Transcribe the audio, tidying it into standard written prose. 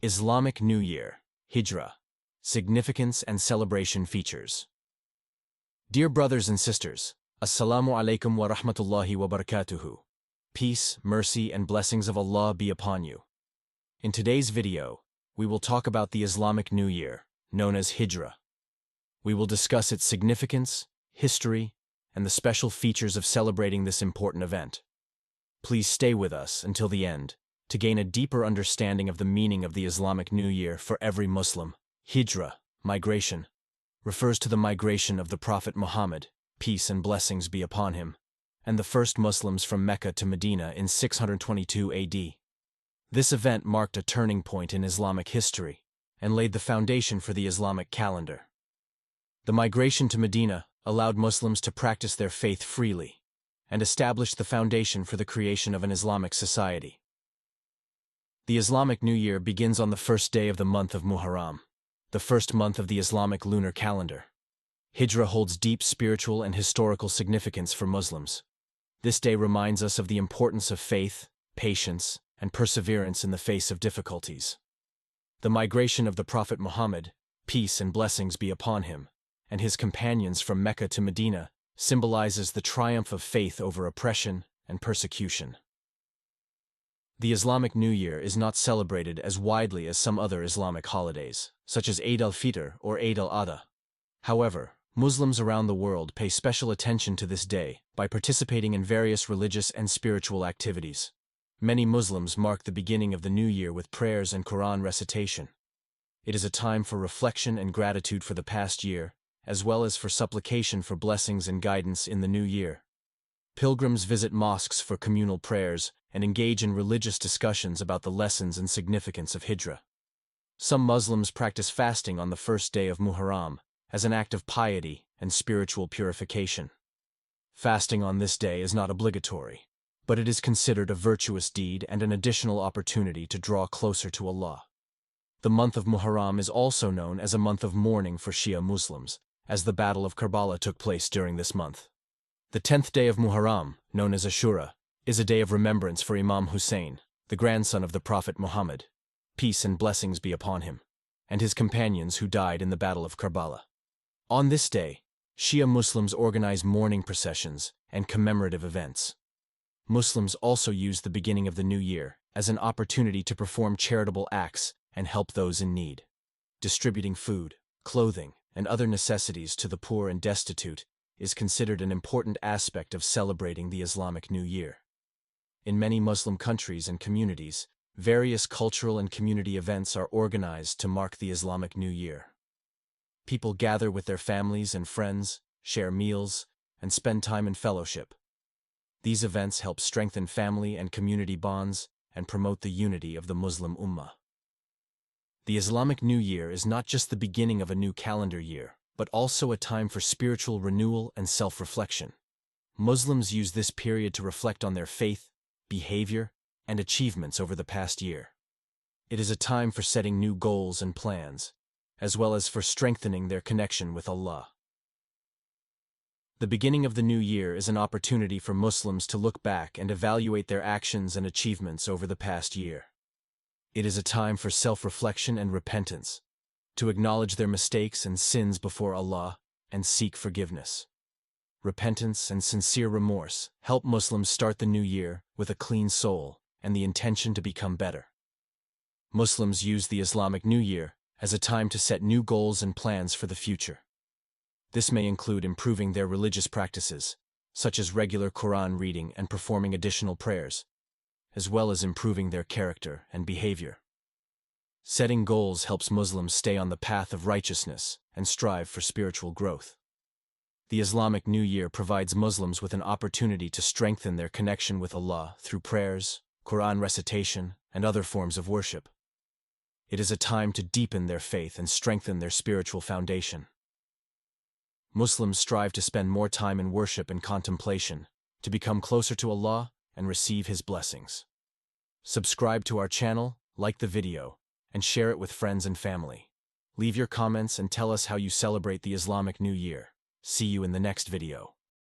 Islamic New Year, Hijra, Significance and Celebration Features. Dear brothers and sisters, Assalamu alaikum wa rahmatullahi wa barakatuhu. Peace, mercy, and blessings of Allah be upon you. In today's video, we will talk about the Islamic New Year, known as Hijra. We will discuss its significance, history, and the special features of celebrating this important event. Please stay with us until the end to gain a deeper understanding of the meaning of the Islamic New Year for every Muslim. Hijra, migration, refers to the migration of the Prophet Muhammad, peace and blessings be upon him, and the first Muslims from Mecca to Medina in 622 AD. This event marked a turning point in Islamic history and laid the foundation for the Islamic calendar. The migration to Medina allowed Muslims to practice their faith freely and established the foundation for the creation of an Islamic society. The Islamic New Year begins on the first day of the month of Muharram, the first month of the Islamic lunar calendar. Hijra holds deep spiritual and historical significance for Muslims. This day reminds us of the importance of faith, patience, and perseverance in the face of difficulties. The migration of the Prophet Muhammad, peace and blessings be upon him, and his companions from Mecca to Medina symbolizes the triumph of faith over oppression and persecution. The Islamic New Year is not celebrated as widely as some other Islamic holidays, such as Eid al-Fitr or Eid al-Adha. However, Muslims around the world pay special attention to this day by participating in various religious and spiritual activities. Many Muslims mark the beginning of the new year with prayers and Quran recitation. It is a time for reflection and gratitude for the past year, as well as for supplication for blessings and guidance in the new year. Pilgrims visit mosques for communal prayers and engage in religious discussions about the lessons and significance of Hijra. Some Muslims practice fasting on the first day of Muharram as an act of piety and spiritual purification. Fasting on this day is not obligatory, but it is considered a virtuous deed and an additional opportunity to draw closer to Allah. The month of Muharram is also known as a month of mourning for Shia Muslims, as the Battle of Karbala took place during this month. The 10th day of Muharram, known as Ashura, is a day of remembrance for Imam Hussein, the grandson of the Prophet Muhammad, peace and blessings be upon him, and his companions who died in the Battle of Karbala. On this day, Shia Muslims organize mourning processions and commemorative events. Muslims also use the beginning of the new year as an opportunity to perform charitable acts and help those in need. Distributing food, clothing, and other necessities to the poor and destitute is considered an important aspect of celebrating the Islamic New Year. In many Muslim countries and communities, various cultural and community events are organized to mark the Islamic New Year. People gather with their families and friends, share meals, and spend time in fellowship. These events help strengthen family and community bonds and promote the unity of the Muslim Ummah. The Islamic New Year is not just the beginning of a new calendar year, but also a time for spiritual renewal and self-reflection. Muslims use this period to reflect on their faith, behavior, and achievements over the past year. It is a time for setting new goals and plans, as well as for strengthening their connection with Allah. The beginning of the new year is an opportunity for Muslims to look back and evaluate their actions and achievements over the past year. It is a time for self-reflection and repentance, to acknowledge their mistakes and sins before Allah and seek forgiveness. Repentance and sincere remorse help Muslims start the new year with a clean soul and the intention to become better. Muslims use the Islamic New Year as a time to set new goals and plans for the future. This may include improving their religious practices, such as regular Quran reading and performing additional prayers, as well as improving their character and behavior. Setting goals helps Muslims stay on the path of righteousness and strive for spiritual growth. The Islamic New Year provides Muslims with an opportunity to strengthen their connection with Allah through prayers, Quran recitation, and other forms of worship. It is a time to deepen their faith and strengthen their spiritual foundation. Muslims strive to spend more time in worship and contemplation, to become closer to Allah and receive His blessings. Subscribe to our channel, like the video, and share it with friends and family. Leave your comments and tell us how you celebrate the Islamic New Year. See you in the next video.